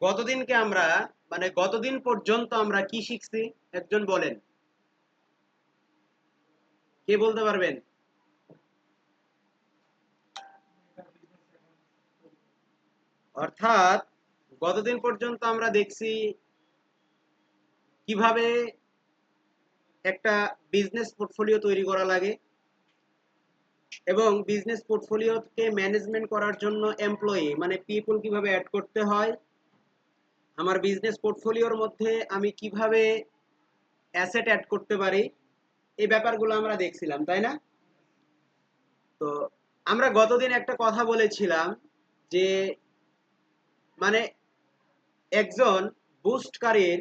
গতদিনকে আমরা মানে গতদিন পর্যন্ত আমরা কি শিখছি একজন বলেন, কে বলতে পারবেন? অর্থাৎ গতদিন পর্যন্ত আমরা দেখছি কিভাবে একটা বিজনেস পোর্টফোলিও তৈরি করা লাগে এবং বিজনেস পোর্টফোলিওকে ম্যানেজমেন্ট করার জন্য এমপ্লয়ি মানে পিপল কিভাবে অ্যাড করতে হয়, আমার বিজনেস পোর্টফোলিওর মধ্যে আমি কিভাবে অ্যাসেট অ্যাড করতে পারি, এই ব্যাপারগুলো আমরা দেখছিলাম, তাই না? তো আমরা গতদিন একটা কথা বলেছিলাম যে মানে একজন বুস্টকারীর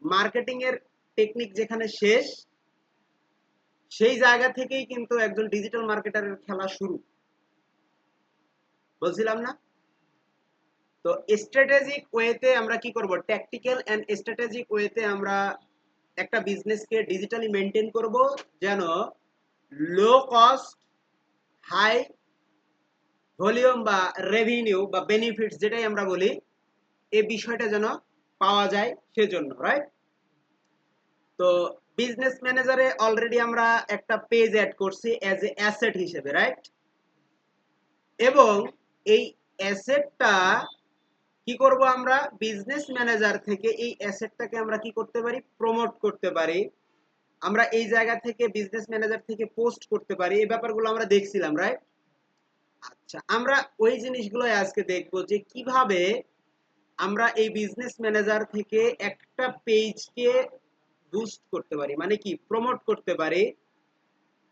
মার্কেটিং এর টেকনিক যেখানে শেষ, সেই জায়গা থেকেই কিন্তু একজন ডিজিটাল মার্কেটারের খেলা শুরু, বলছিলাম না? তো স্ট্র্যাটেজিক ওয়েতে আমরা কি করব, ট্যাকটিক্যাল এন্ড স্ট্র্যাটেজিক ওয়েতে আমরা একটা বিজনেসকে ডিজিটালি মেনটেন করব, যেন লো কস্ট হাই ভলিউম বা রেভিনিউ বা বেনিফিটস যেটাই আমরা বলি, এই বিষয়টা যেন পাওয়া যায় সেজন্য, রাইট? তো বিজনেস ম্যানেজারে অলরেডি আমরা একটা পেজ অ্যাড করছি অ্যাজ এ অ্যাসেট হিসেবে, রাইট? এবং এই অ্যাসেটটা কি করব, আমরা বিজনেস ম্যানেজার থেকে এই অ্যাসেটটাকে আমরা কি করতে পারি, প্রমোট করতে পারি, আমরা এই জায়গা থেকে বিজনেস ম্যানেজার থেকে পোস্ট করতে পারি, এই ব্যাপারগুলো আমরা দেখছিলাম, রাইট? আচ্ছা, আমরা ওই জিনিসগুলো আজকে দেখবো যে কিভাবে আমরা এই বিজনেস ম্যানেজার থেকে একটা পেজকে বুস্ট করতে পারি, মানে কি প্রমোট করতে পারি,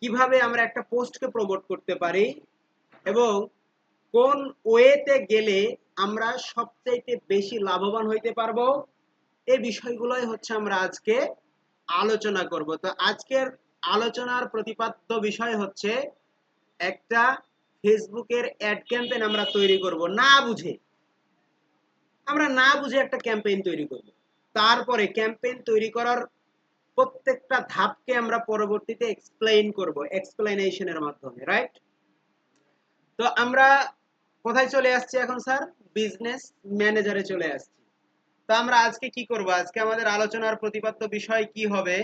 কিভাবে আমরা একটা পোস্টকে প্রমোট করতে পারি এবং কোন ওয়েতে গেলে আমরা সবচাইতে বেশি লাভবান হইতে পারবো, এই বিষয়গুলোই হচ্ছে আমরা আজকে আলোচনা করব। তো আজকের আলোচনার প্রতিপাদ্য বিষয় হচ্ছে একটা ফেসবুকের অ্যাড ক্যাম্পেইন আমরা তৈরি করব না বুঝে, আমরা না বুঝে একটা ক্যাম্পেইন তৈরি করব, তারপরে ক্যাম্পেইন তৈরি করার প্রত্যেকটা ধাপকে আমরা পরবর্তীতে এক্সপ্লেইন করব এক্সপ্লেনেশনের মাধ্যমে, রাইট? তো আমরা কোথায় চলে আসছি এখন স্যার, বিজনেস ম্যানেজারে চলে আসছি। তো আমরা আজকে কি করব, আজকে আমাদের আলোচনার প্রতিপাদ্য বিষয় কি হবে,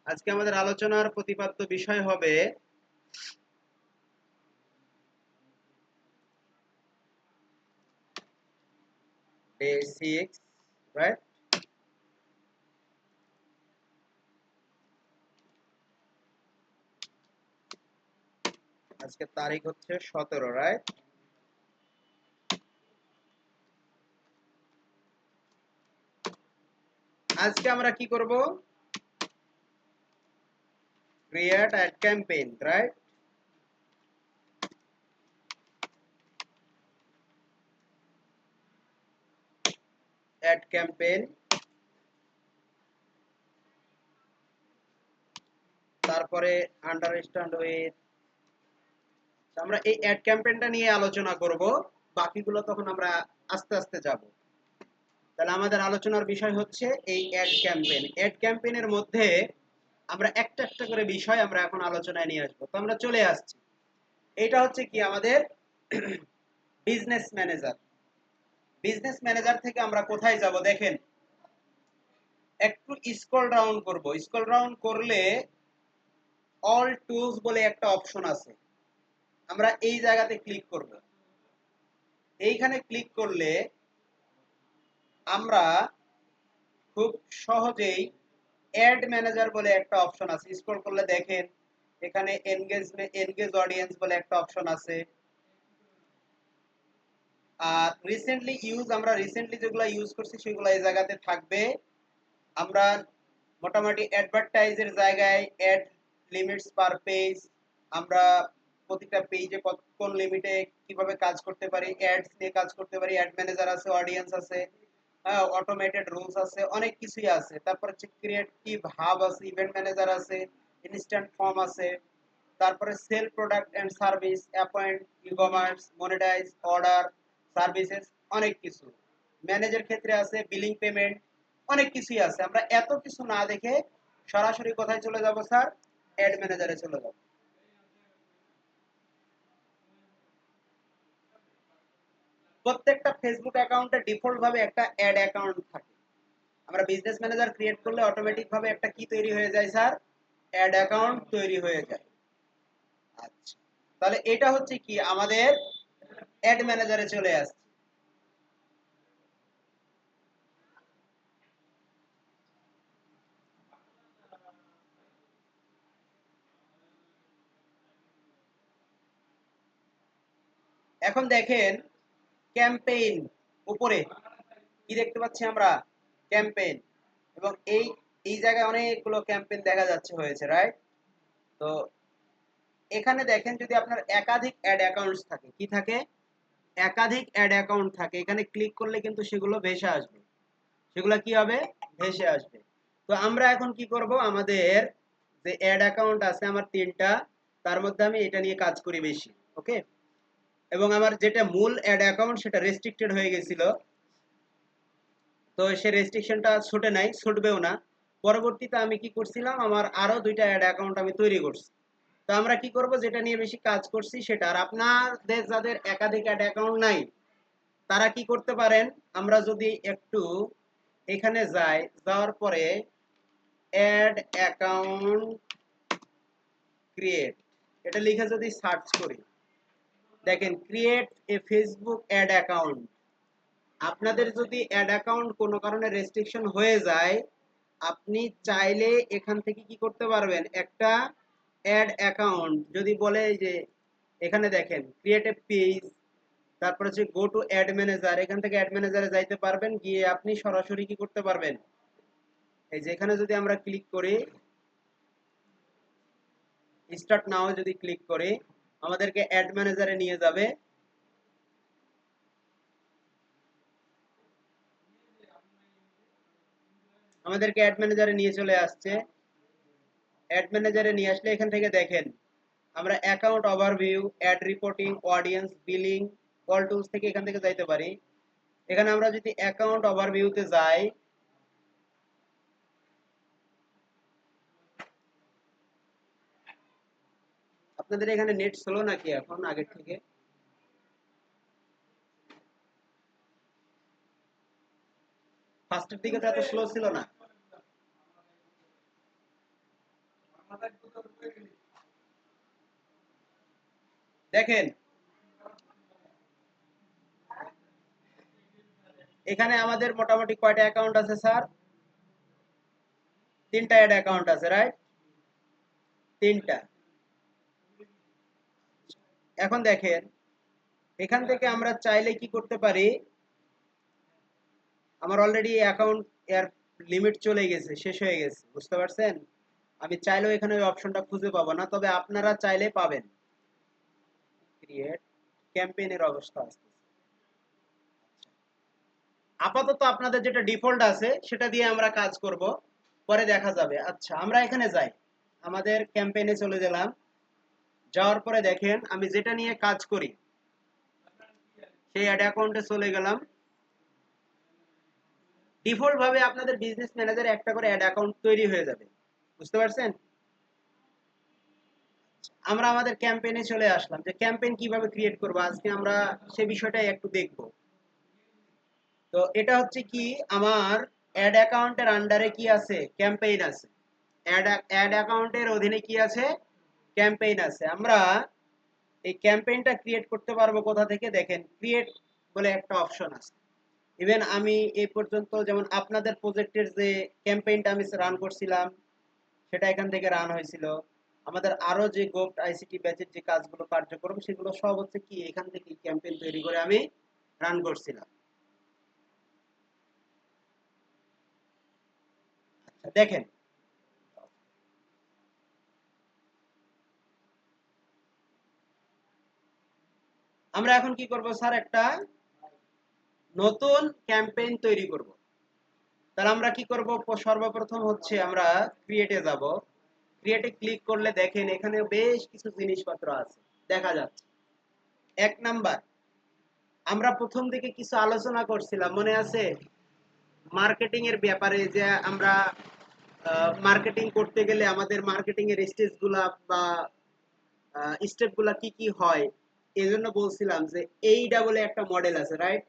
আজকে আমাদের আলোচনার প্রতিপাদ্য বিষয় হবে বেসিক্স, রাইট? আজকে তারিখ হচ্ছে 17, রাইট? আজকে আমরা কি করব, create ad campaign, right? Ad campaign, তারপরে আন্ডারস্ট্যান্ড উইথ, আমরা এই অ্যাড ক্যাম্পেইনটা নিয়ে আলোচনা করব, বাকিগুলো তখন আমরা আস্তে আস্তে যাব। তাহলে আমাদের আলোচনার বিষয় হচ্ছে এই অ্যাড ক্যাম্পেইন। অ্যাড ক্যাম্পেইনের মধ্যে আমরা একটা একটা করে বিষয় আমরা এখন আলোচনায় নিয়ে আসবো। তো আমরা চলে আসছি, এটা হচ্ছে কি আমাদের বিজনেস ম্যানেজার। বিজনেস ম্যানেজার থেকে আমরা কোথায় যাব দেখেন, একটু স্ক্রল ডাউন করব, স্ক্রল ডাউন করলে অল টুলস বলে একটা অপশন আছে, আমরা এই জায়গাতে ক্লিক করব। এইখানে ক্লিক করলে আমরা খুব সহজেই অ্যাড ম্যানেজার বলে একটা অপশন আছে, স্ক্রল করলে দেখেন এখানে এনগেজ অডিয়েন্স বলে একটা অপশন আছে। আর আমরা রিসেন্টলি যেগুলো ইউজ করছি সেগুলো এই জায়গাতে থাকবে। আমরা মোটামুটি অ্যাডভার্টাইজের জায়গায় অ্যাড লিমিটস পার পেজ, আমরা প্রতিটা পেজে কোন লিমিটে কিভাবে কাজ করতে পারি, অ্যাডস নিয়ে কাজ করতে পারি, অ্যাড ম্যানেজার আছে, অডিয়েন্স আছে, হ্যাঁ, অটোমেটেড রুলস আছে, অনেক কিছুই আছে। তারপর হচ্ছে ক্রিয়েটিভ হাব আছে, ইভেন্ট ম্যানেজার আছে, ইনস্ট্যান্ট ফর্ম আছে, তারপরে sell product and service, appoint, E commerce, monetise, order, services, অনেক কিছু। ম্যানেজের ক্ষেত্রে আছে বিলিং পেমেন্ট, অনেক কিছুই আছে। আমরা এত কিছু না দেখে সরাসরি কোথায় চলে যাব স্যার, অ্যাড ম্যানেজারে চলে যাব। প্রত্যেকটা ফেসবুক অ্যাকাউন্টে ডিফল্ট ভাবে একটা অ্যাড অ্যাকাউন্ট থাকে। আমরা বিজনেস ম্যানেজার ক্রিয়েট করলে অটোমেটিক ভাবে একটা কি তৈরি হয়ে যায় স্যার? অ্যাড অ্যাকাউন্ট তৈরি হয়ে যায়। আচ্ছা, তাহলে এটা হচ্ছে কি আমাদের অ্যাড ম্যানেজারে চলে আসছে। এখন দেখেন ক্যাম্পেইন, উপরে কি দেখতে পাচ্ছি আমরা? ক্যাম্পেইন। এবং এই এই জায়গায় অনেকগুলো ক্যাম্পেইন দেখা যাচ্ছে হয়েছে, রাইট? তো এখানে দেখেন যদি আপনার একাধিক অ্যাড অ্যাকাউন্টস থাকে, কি থাকে? একাধিক অ্যাড অ্যাকাউন্ট থাকে, এখানে ক্লিক করলে কিন্তু সেগুলো ভেসে আসবে। সেগুলো কি হবে? ভেসে আসবে। তো আমরা এখন কি করব, আমাদের যে অ্যাড অ্যাকাউন্ট আছে আমার 3টা, তার মধ্যে আমি এটা নিয়ে কাজ করি বেশি। ওকে, এবং আমার যেটা মূল অ্যাড অ্যাকাউন্ট সেটা রেস্ট্রিক্টেড হয়ে গেছিল, তো সে রেস্ট্রিকশনটা ছুটে নাই, ছুটবেও না। পরবর্তীতে আমি কি করছিলাম, আমার আরো 2টা অ্যাড অ্যাকাউন্ট আমি তৈরি করছি। তো আমরা কি করব, যেটা নিয়ে বেশি কাজ করছি সেটা। আর আপনাদের যাদের একাধিক অ্যাড অ্যাকাউন্ট নাই তারা কি করতে পারেন, আমরা যদি একটু এখানে যাই, যাওয়ার পরে অ্যাড অ্যাকাউন্ট ক্রিয়েট এটা লিখে যদি সার্চ করি, দেখেন create a Facebook ad account. আপনাদের যদি অ্যাড অ্যাকাউন্ট কোনো কারণে রেস্ট্রিকশন হয়ে যায়, আপনি চাইলে এখান থেকে কি করতে পারবেন, একটা অ্যাড অ্যাকাউন্ট যদি বলে যে এখানে দেখেন ক্রিয়েট এ পেজ, তারপর হচ্ছে গো টু অ্যাড ম্যানেজার, এখান থেকে অ্যাড ম্যানেজারে যাইতে পারবেন, গিয়ে আপনি সরাসরি কি করতে পারবেন, এই যে এখানে যদি আমরা ক্লিক করি, স্টার্ট নাও যদি ক্লিক করি, আমাদেরকে অ্যাড ম্যানেজারে নিয়ে যাবে। আমাদেরকে অ্যাড ম্যানেজারে নিয়ে চলে আসছে। অ্যাড ম্যানেজারে নিয়ে আসলে এখান থেকে দেখেন আমরা account overview, ad reporting, audience, billing, call tools থেকে এখান থেকে যাইতে পারি। এখানে আমরা যদি অ্যাকাউন্ট ওভারভিউতে যাই, আপনাদের এখানে নেট স্লো নাকি এখন আগের থেকে? ফার্স্টের দিকে তো এত স্লো ছিল না। দেখেন এখানে আমাদের মোটামুটি কয়টা অ্যাকাউন্ট আছে স্যার? 3টা অ্যাড অ্যাকাউন্ট আছে, রাইট? 3টা। এখন দেখেন এখান থেকে আমরা চাইলে কি করতে পারি, আমার অলরেডি অ্যাকাউন্ট এর লিমিট চলে গেছে, শেষ হয়ে গেছে, বুঝতে পারছেন? আমি চাইলেও এখানে ওই অপশনটা খুঁজে পাবো না, তবে আপনারা চাইলে পাবেন। ক্রিয়েট ক্যাম্পেইনের অবস্থা আছে, আপাতত আপনাদের যেটা ডিফল্ট আছে সেটা দিয়ে আমরা কাজ করব, পরে দেখা যাবে। আচ্ছা, আমরা এখানে যাই, আমাদের ক্যাম্পেইনে চলে গেলাম। যাওয়ার পরে দেখেন আমি যেটা নিয়ে কাজ করি সেই অ্যাড অ্যাকাউন্টে চলে গেলাম। ডিফল্ট ভাবে আপনাদের বিজনেস ম্যানেজারে একটা করে অ্যাড অ্যাকাউন্ট তৈরি হয়ে যাবে, বুঝতে পারছেন? আমরা আমাদের ক্যাম্পেইনে চলে আসলাম, যে ক্যাম্পেইন কিভাবে ক্রিয়েট করব আজকে আমরা সেই বিষয়টাই একটু দেখব। তো এটা হচ্ছে কি, আমার অ্যাড অ্যাকাউন্টের আন্ডারে কি আছে, ক্যাম্পেইন আছে। অ্যাড অ্যাকাউন্টের অধীনে কি আছে, ক্যাম্পেইন আছে। আমরা এই ক্যাম্পেইনটা ক্রিয়েট করতে পারবো কোথা থেকে, দেখেন ক্রিয়েট বলে একটা অপশন আছে। ইভেন আমি এই পর্যন্ত যেমন আপনাদের প্রজেক্টের যে ক্যাম্পেইনটা আমি রান করছিলাম সেটা এখান থেকে রান হয়েছিল। আমাদের আরো যে গোপ্ট আইসিটি ব্যাচের যে কাজগুলো কার্যক্রম সেগুলো সব হচ্ছে কি এখান থেকে ক্যাম্পেইন তৈরি করে আমি রান করছিলাম। আচ্ছা, দেখেন আমরা এখন কি করব স্যার, একটা নতুন ক্যাম্পেইন তৈরি করব। তাহলে আমরা কি করব, সর্বপ্রথম হচ্ছে আমরা ক্রিয়েটে যাব। ক্রিয়েটে ক্লিক করলে দেখেন এখানে বেশ কিছু জিনিসপত্র আছে দেখা যাচ্ছে। 1 নাম্বার, আমরা প্রথম দিকে কিছু আলোচনা করছিলাম মনে আছে, মার্কেটিং এর ব্যাপারে, যে আমরা মার্কেটিং করতে গেলে আমাদের মার্কেটিং এর স্টেজ গুলা বা স্টেপ গুলা কি কি হয়, এই জন্য বলছিলাম যে এই ডাবলে একটা মডেল আছে, রাইট?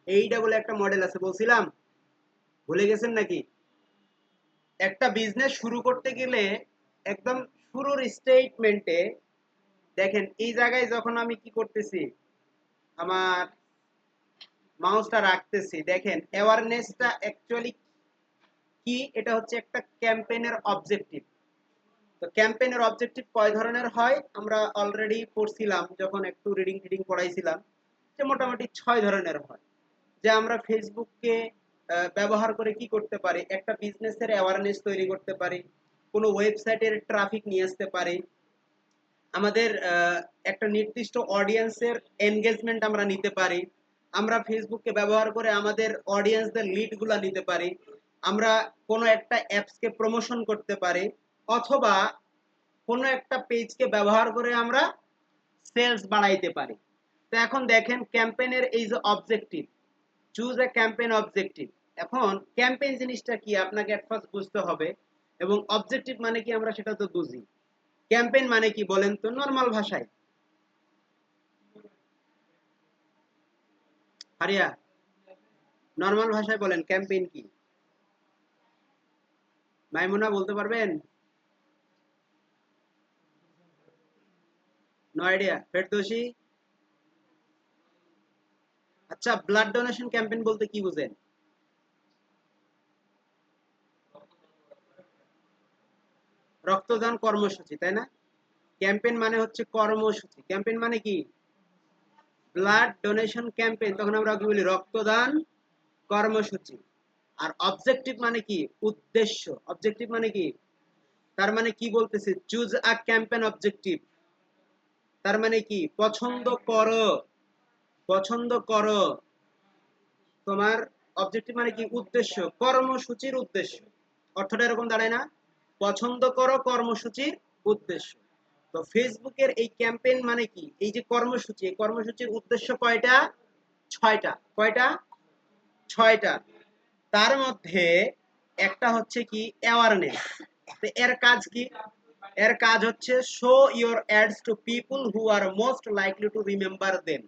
এই ডাবলে একটা মডেল আছে বলছিলাম, ভুলে গেছেন নাকি? একটা বিজনেস শুরু করতে গেলে একদম শুরুর স্টেটমেন্টে দেখেন, এই জায়গায় যখন আমি কি করতেছি, আমার মাউসটা রাখতেছি, দেখেন অ্যাওয়ারনেসটা অ্যাকচুয়ালি কি, এটা হচ্ছে একটা ক্যাম্পেইনের অবজেক্টিভ। তো ক্যাম্পেইনের অবজেক্টিভ কয় ধরনের হয় আমরা অলরেডি পড়ছিলাম যখন একটু রিডিং টিডিং পড়াইছিলাম, যে মোটামুটি 6 ধরনের হয়। যে আমরা ফেসবুককে ব্যবহার করে কি করতে পারি, একটা বিজনেসের অ্যাওয়ারনেস তৈরি করতে পারি, কোনো ওয়েবসাইটের ট্রাফিক নিয়ে আসতে পারি, আমাদের একটা নির্দিষ্ট অডিয়েন্সের এনগেজমেন্ট আমরা নিতে পারি, আমরা ফেসবুককে ব্যবহার করে আমাদের অডিয়েন্সদের লিডগুলা নিতে পারি, আমরা কোনো একটা অ্যাপসকে প্রমোশন করতে পারি, অথবা কোনো একটা পেজকে ব্যবহার করে আমরা সেলস বাড়াইতে পারি। তো এখন দেখেন ক্যাম্পেইনের এই যে objective, choose a campaign objective. এখন ক্যাম্পেইন জিনিসটা কি আপনাকে এট ফার্স্ট বুঝতে হবে, এবং অবজেক্টিভ মানে কি আমরা সেটা তো বুঝি। ক্যাম্পেইন মানে কি বলেন তো নরমাল ভাষায়? হারিয়া, নরমাল ভাষায় বলেন ক্যাম্পেইন কি? মাইমুনা বলতে পারবেন? No idea. ফেরদৌসী? আচ্ছা, ব্লাড ডোনেশন ক্যাম্পেইন বলতে কি বুঝেন? রক্তদান কর্মসূচি, তাই না? ক্যাম্পেইন মানে হচ্ছে কর্মসূচি। ক্যাম্পেইন মানে কি? ব্লাড ডোনেশন ক্যাম্পেইন, তখন আমরা কি বলি? রক্তদান কর্মসূচি। আর অবজেক্টিভ মানে কি? উদ্দেশ্য। অবজেক্টিভ মানে কি? তার মানে কি বলতেছে? Choose a campaign objective. তার মানে কি? পছন্দ করো, পছন্দ করো। তোমার অবজেক্টিভ মানে কি? উদ্দেশ্য, কর্মসূচির উদ্দেশ্য। অর্থটা এরকম দাঁড়ায় না? পছন্দ করো কর্মসূচির উদ্দেশ্য। তো ফেসবুকের এই ক্যাম্পেইন মানে কি? এই যে কর্মসূচি, এই কর্মসূচির উদ্দেশ্য কয়টা? 6টা। কয়টা? 6টা। তার মধ্যে একটা হচ্ছে কি? অ্যাওয়ারনেস। তো এর কাজ কি? এর কাজ হচ্ছে show your ads to people who are most likely to remember them.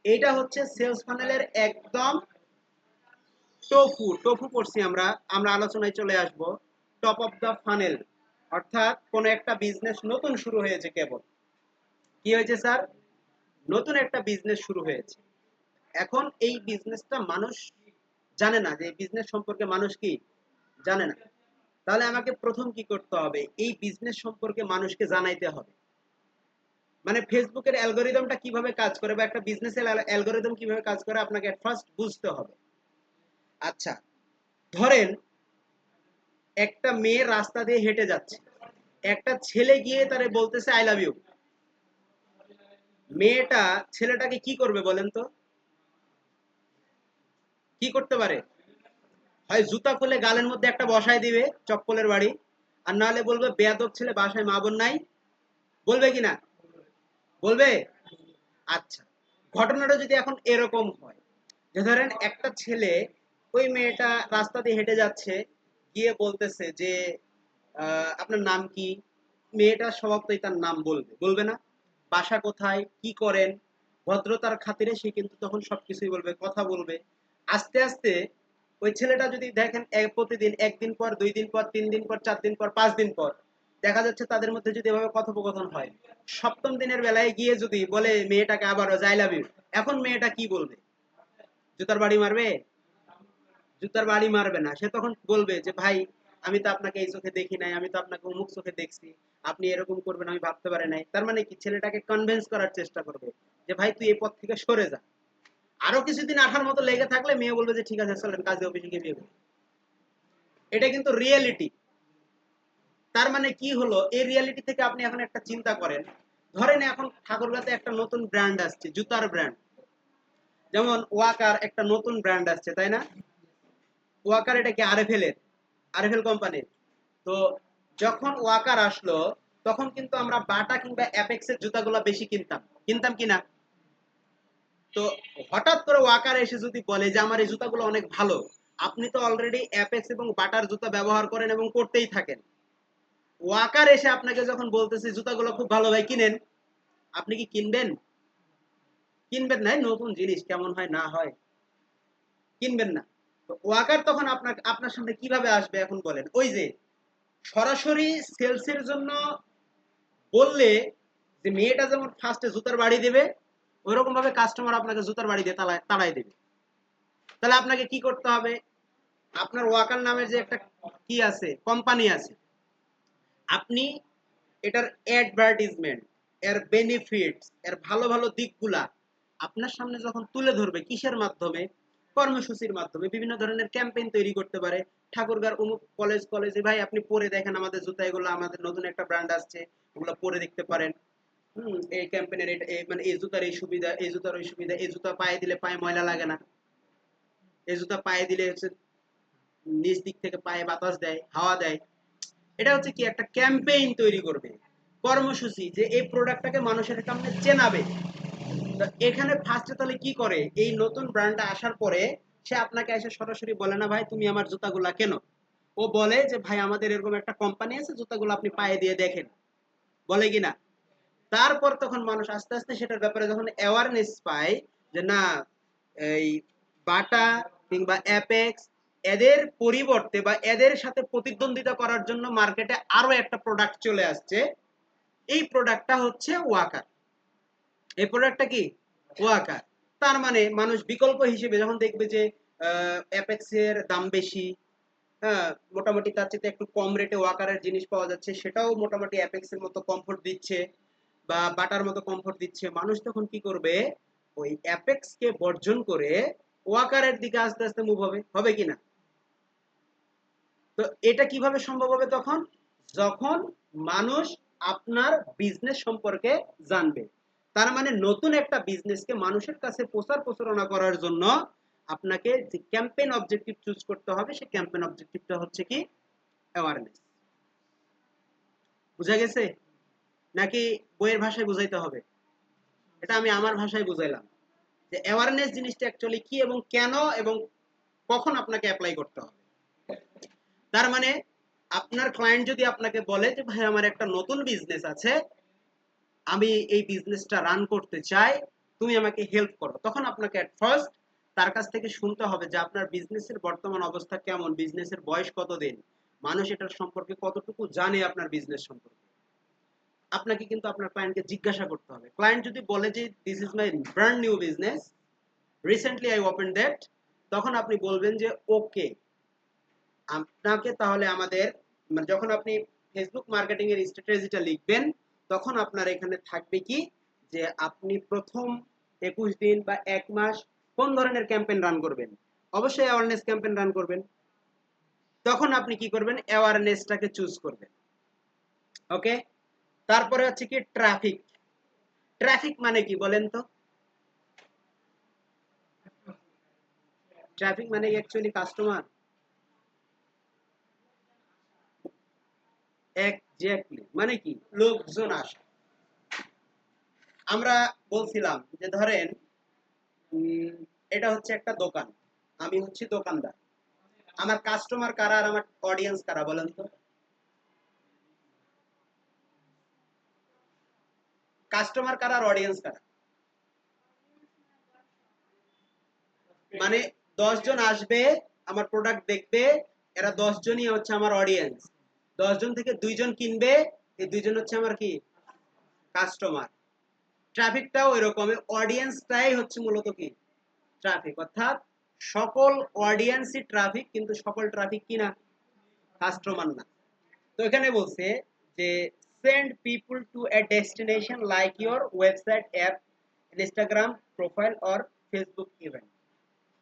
এইটা হচ্ছে সেলস ফানেলের একদম টোফু। টোফু পড়ছি আমরা, আমরা আলোচনায় চলে আসব। টপ অফ দ্য ফানেল, অর্থাৎ কোন একটা বিজনেস নতুন শুরু হয়েছে, কেবল কি হয়েছে স্যার? নতুন একটা বিজনেস শুরু হয়েছে। এখন এই বিজনেসটা মানুষ জানে না, যে এই বিজনেস সম্পর্কে মানুষ কি জানে না। তাহলে আমাকে প্রথম কি করতে হবে? এই বিজনেস সম্পর্কে মানুষকে জানাইতে হবে। মানে ফেসবুকের অ্যালগরিদমটা কিভাবে কাজ করে, বা একটা বিজনেসের অ্যালগরিদম কিভাবে কাজ করে আপনাকে এট ফার্স্ট বুঝতে হবে। আচ্ছা, ধরেন একটা মেয়ে রাস্তা দিয়ে হেঁটে যাচ্ছে, একটা ছেলে গিয়ে তারে বলতেছে আই লাভ ইউ। মেয়েটা ছেলেটাকে কি করবে বলেন তো? কি করতে পারে? হয় জুতা খুলে গালের মধ্যে একটা বসায় দিবে চপ্পলের বাড়ি, আর নাহলে বলবে বেয়াদব ছেলে, বাসায় মা বোন নাই। বলবে কি না? বলবে। আচ্ছা, ঘটনাটা যদি এখন এরকম হয়, যে ধরেন একটা ছেলে, ওই মেয়েটা রাস্তা দিয়ে হেঁটে যাচ্ছে, গিয়ে বলতেছে যে আপনার নাম কি? মেয়েটা স্বভাবতই তার নাম বলবে, বলবে না? বাসা কোথায়, কি করেন, ভদ্রতার খাতিরে সে কিন্তু তখন সবকিছুই বলবে, কথা বলবে। আস্তে আস্তে ওই ছেলেটা যদি দেখেন প্রতিদিন, একদিন পর, 2 দিন পর, 3 দিন পর, 4 দিন পর, 5 দিন পর দেখা যাচ্ছে তাদের মধ্যে যদি এভাবে কথোপকথন হয়, সপ্তম দিনের বেলায় গিয়ে যদি বলে মেয়েটাকে আবারও আই লাভ ইউ, এখন মেয়েটা কি বলবে? জুতার বাড়ি মারবে? জুতার বাড়ি মারবে না। সে তখন বলবে যে ভাই, আমি তো আপনাকে এই চোখে দেখি নাই, আমি তো আপনাকে অমুক চোখে দেখছি, আপনি এরকম করবেন আমি ভাবতে পারি নাই। তার মানে কি? ছেলেটাকে কনভিন্স করার চেষ্টা করবে যে ভাই তুই এই পথ থেকে সরে যা। আরো কিছুদিন আঠার মতো লেগে থাকলে মেয়ে বলবে যে ঠিক আছে চলেন কাজে অফিসে গিয়ে বিয়ে করি। এটা কিন্তু রিয়েলিটি। তার মানে কি হলো? এই রিয়েলিটি থেকে আপনি এখন একটা চিন্তা করেন, ধরেন এখন ঠাকুরগাঁতে একটা নতুন ব্র্যান্ড আসছে, জুতার ব্র্যান্ড, যেমন ওয়াকার একটা নতুন ব্র্যান্ড আসছে, তাই না? ওয়াকার এটা কি আরএফএল এর, আরএফএল কোম্পানির। তো যখন ওয়াকার আসলো, তখন কিন্তু আমরা বাটা কিংবা অ্যাপেক্স এর জুতাগুলো বেশি কিনতাম, কিনতাম কিনা? তো হঠাৎ করে ওয়াকার এসে যদি বলে যে আমার এই জুতাগুলো অনেক ভালো, আপনি তো অলরেডি অ্যাপেক্স এবং বাটার জুতা ব্যবহার করেন এবং করতেই থাকেন, ওয়াকার এসে আপনাকে যখন বলতেছে জুতাগুলো খুব ভালো ভাই কিনেন, আপনি কি কিনবেন? কিনবেন না, নতুন জিনিস কেমন হয় না হয়, কিনবেন না। তো ওয়াকার তখন আপনার সামনে কিভাবে আসবে এখন বলেন? ওই যে সরাসরি সেলসের জন্য বললে যে মেয়েটা যেমন ফার্স্টে জুতার বাড়ি দেবে, ওইরকম ভাবে কাস্টমার আপনাকে জুতার বাড়ি দিয়ে তাড়াই দেবে। তাহলে আপনাকে কি করতে হবে? আপনার ওয়াকার নামের যে একটা কি আছে, কোম্পানি আছে, আপনি এটার অ্যাডভার্টাইজমেন্ট, এর বেনিফিটস, এর ভালো ভালো দিকগুলা আপনার সামনে যখন তুলে ধরবে, কিসের মাধ্যমে? কর্মসূচির মাধ্যমে। বিভিন্ন ধরনের ক্যাম্পেইন তৈরি করতে পারে। ঠাকুরগাঁর অমুক কলেজে ভাই আপনি পরে দেখেন আমাদের জুতা, এগুলো আমাদের নতুন একটা ব্র্যান্ড আসছে, ওগুলো পরে দেখতে পারেন। এই ক্যাম্পেইনের মানে এই জুতার এই সুবিধা, এই জুতার ওই সুবিধা, এই জুতা পায়ে দিলে পায়ে ময়লা লাগে না, এই জুতা পায়ে দিলে হচ্ছে নিচ দিক থেকে পায়ে বাতাস দেয়, হাওয়া দেয়। এটা হচ্ছে কি একটা ক্যাম্পেইন তৈরি করবে, কর্মসূচি, যে এই প্রোডাক্টটাকে মানুষের সামনে চেনাবে। তো এখানে ফার্স্টে তাহলে কি করে, এই নতুন ব্র্যান্ডটা আসার পরে সে আপনাকে এসে সরাসরি বলে না ভাই তুমি আমার জুতাগুলা কেন, ও বলে যে ভাই আমাদের এরকম একটা কোম্পানি আছে, জুতাগুলো আপনি পায়ে দিয়ে দেখেন, বলে কিনা? তারপর তখন মানুষ আস্তে আস্তে সেটার ব্যাপারে যখন অ্যাওয়ারনেস পায় যে না, এই বাটা কিংবা অ্যাপেক্স এদের পরিবর্তে বা এদের সাথে প্রতিদ্বন্দ্বিতা করার জন্য মার্কেটে আরো একটা প্রোডাক্ট চলে আসছে, এই প্রোডাক্টটা হচ্ছে ওয়াকার। এই প্রোডাক্টটা কি? ওয়াকার। তার মানে মানুষ বিকল্প হিসেবে যখন দেখবে যে অ্যাপেক্স এর দাম বেশি, হ্যাঁ, মোটামুটি তার চেয়ে একটু কম রেটে ওয়াকারের জিনিস পাওয়া যাচ্ছে, সেটাও মোটামুটি অ্যাপেক্স এর মতো কমফোর্ট দিচ্ছে বা বাটার মতো কমফোর্ট দিচ্ছে, মানুষ তখন কি করবে? ওই অ্যাপেক্স কে বর্জন করে ওয়াকারের দিকে আস্তে আস্তে মুভ হবে, হবে কিনা? তো এটা কিভাবে সম্ভব হবে তখন? যখন মানুষ আপনার বিজনেস সম্পর্কে জানবে। তার মানে নতুন একটা বিজনেসকে মানুষের কাছে প্রচার প্রচারণা করার জন্য আপনাকে যে ক্যাম্পেইন অবজেক্টিভ চুজ করতে হবে, সেই ক্যাম্পেইন অবজেক্টিভটা হচ্ছে কি? অ্যাওয়ারনেস। বুঝা গেছে? নাকি বইয়ের ভাষায় বুঝাইতে হবে? এটা আমি আমার ভাষায় বুঝাইলাম যে অ্যাওয়ারনেস জিনিসটা অ্যাকচুয়ালি কি এবং কেন এবং কখন আপনাকে অ্যাপ্লাই করতে হবে। তার মানে আপনার ক্লায়েন্ট যদি আপনাকে বলে যে ভাই আমার একটা নতুন বিজনেস আছে, আমি এই বিজনেসটা রান করতে চাই, তুমি আমাকে হেল্প করো, তখন আপনাকে এট ফার্স্ট তার কাছ থেকে শুনতে হবে যে আপনার বিজনেসের বর্তমান অবস্থা কেমন, বিজনেসের বয়স কতদিন, মানুষ এটার সম্পর্কে কতটুকু জানে আপনার বিজনেস সম্পর্কে। আপনাকে কিন্তু আপনার ক্লায়েন্টকে জিজ্ঞাসা করতে হবে। ক্লায়েন্ট যদি বলে যে this is my brand new business, recently I open that, তখন আপনি বলবেন যে ওকে, আপনাকে তাহলে আমাদের মানে যখন আপনি ফেসবুক মার্কেটিং এর স্ট্র্যাটেজিটা লিখবেন, তখন আপনার এখানে থাকবে কি যে আপনি প্রথম 21 দিন বা 1 মাস কোন ধরনের ক্যাম্পেইন রান করবেন? অবশ্যই অ্যাওয়ারনেস ক্যাম্পেইন রান করবেন। তখন আপনি কি করবেন? অ্যাওয়ারনেসটাকে চুজ করবেন। ওকে? তারপরে হচ্ছে কি ট্রাফিক। ট্রাফিক মানে কি বলেন তো? ট্রাফিক মানে অ্যাকচুয়ালি কাস্টমার। এক্স্যাক্টলি, মানে কি? লোকজন আসা। আমরা বলছিলাম যে ধরেন এটা হচ্ছে একটা দোকান, আমি হচ্ছি দোকানদার, আমার কাস্টমার কারা আর আমার অডিয়েন্স কারা বলেন তো? কাস্টমার কারা আর অডিয়েন্স কারা? মানে 10 জন আসবে আমার প্রোডাক্ট দেখবে, এরা 10 জনই হচ্ছে আমার অডিয়েন্স। 10 জন থেকে 2 জন কিনবে, এই 2 জন হচ্ছে আমার কি? কাস্টমার। ট্রাফিকটাও ওইরকম, অডিয়েন্সটাই হচ্ছে মূলত কি? ট্রাফিক। অর্থাৎ সকল অডিয়েন্সই ট্রাফিক, কিন্তু সকল ট্রাফিক কি না? কাস্টমার না। তো এখানে বলছে যে send people to A destination like your website, app, Instagram profile or Facebook event.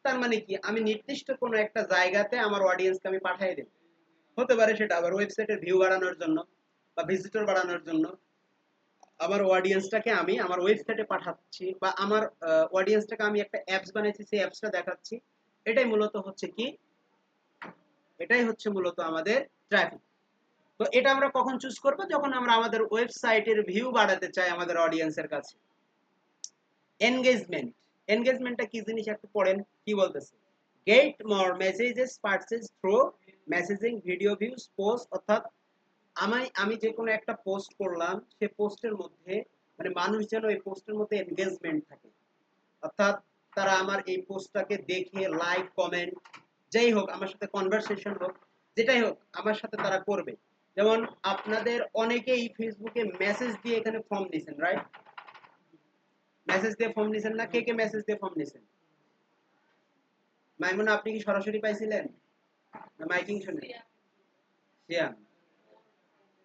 তার মানে কি, আমি নির্দিষ্ট কোনো একটা জায়গাতে আমার অডিয়েন্সকে আমি পাঠিয়ে দেব। হতে পারে সেটা আবার ওয়েবসাইটের ভিউ বাড়ানোর জন্য বা ভিজিটর বাড়ানোর জন্য আমার অডিয়েন্সটাকে আমি আমার ওয়েবসাইটে পাঠাচ্ছি, বা আমার অডিয়েন্সটাকে আমি একটা অ্যাপস বানাইছি, সেই অ্যাপসটা দেখাচ্ছি। এটাই মূলত হচ্ছে কি? এটাই হচ্ছে মূলত আমাদের ট্রাফিক। তো এটা আমরা কখন চুজ করব? যখন আমরা আমাদের ওয়েবসাইটের ভিউ বাড়াতে চাই আমাদের অডিয়েন্সের কাছে। এনগেজমেন্ট। এনগেজমেন্টটা কি জিনিস একটু পড়েন কি বলতেছে? Get more messages purchase through messaging, video views, post. অর্থাৎ আমি যে কোনো একটা পোস্ট করলাম, সে পোস্টের মধ্যে মানে মানুষ যেন এই পোস্টের মধ্যে এনগেজমেন্ট থাকে, অর্থাৎ তারা আমার এই পোস্টটাকে দেখে লাইক কমেন্ট যাই হোক আমার সাথে কনভারসেশন হোক, যেটাই হোক আমার সাথে তারা করবে। যেমন আপনাদের অনেকেই ফেসবুকে মেসেজ দিয়ে এখানে ফর্ম দিয়েছেন, রাইট? মেসেজ দিয়ে ফর্ম দিয়েছেন না? কে কে মেসেজ দিয়ে ফর্ম দিয়েছেন? মাইমুনা, আপনি কি সরাসরি পাইছিলেন না মাইকিং শুনে? শিয়াম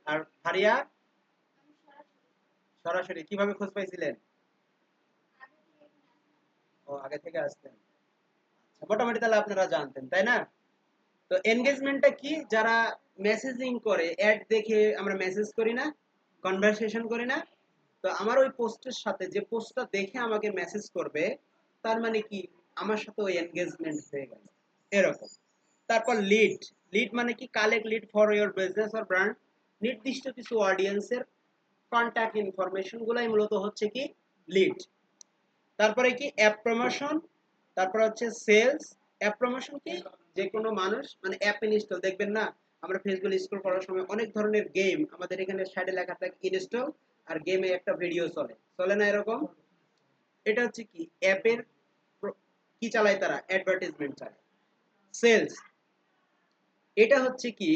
আর ফারিয়া সরাসরি কিভাবে খোঁজ পাইছিলেন? ও, আগে থেকে আসতেন। আচ্ছা, মোটামুটি তাহলে আপনারা জানতেন, তাই না? তো এনগেজমেন্টটা কি? যারা মেসেজিং করে, অ্যাড দেখে আমরা মেসেজ করি না, কনভারসেশন করি না, তো আমার ওই পোস্টের সাথে যে পোস্টটা দেখে আমাকে মেসেজ করবে, তার মানে কি আমার সাথে ওই এনগেজমেন্ট হয়ে গেল, এরকম। তারপর লিড। লিড মানে কি? Collect lead for your business or brand. নির্দিষ্ট কিছু অডিয়েন্সের কন্ট্যাক্ট ইনফরমেশন গুলাই মূলত হচ্ছে কি লিড। তারপরে কি অ্যাপ প্রমোশন, তারপর হচ্ছে সেলস। অ্যাপ প্রমোশন কি? যে কোনো মানুষ মানে অ্যাপ ইনস্টল, দেখবেন না আমরা ফেসবুক স্ক্রল করার সময় অনেক ধরনের গেম আমাদের এখানে সাইডে লেখা থাকে ইনস্টল, আর গেমে একটা ভিডিও চলে, চলে না এরকম? এটা হচ্ছে কি অ্যাপের কি চালায় তারা? অ্যাডভার্টাইজমেন্ট চালায়। সেলস, এটা হচ্ছে কি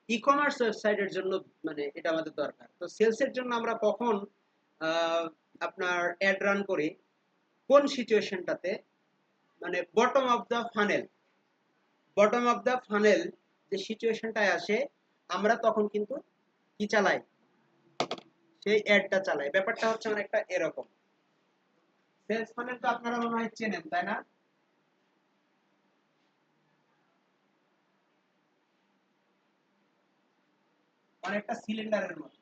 ই কমার্স ওয়েবসাইটের জন্য, মানে এটা আমাদের দরকার। তো সেলসের জন্য আমরা কখন আপনার অ্যাড রান করি? কোন সিচুয়েশনটাতে? মানে bottom of the funnel. Bottom of the funnel যে সিচুয়েশনটায় আসে, আমরা তখন কিন্তু কি চালাই? সেই অ্যাডটা চালাই। ব্যাপারটা হচ্ছে অনেকটা এরকম। সেলস ফানেল তো আপনারা মনে হয় চেনেন, তাই না? অনেকটা সিলিন্ডারের মতো।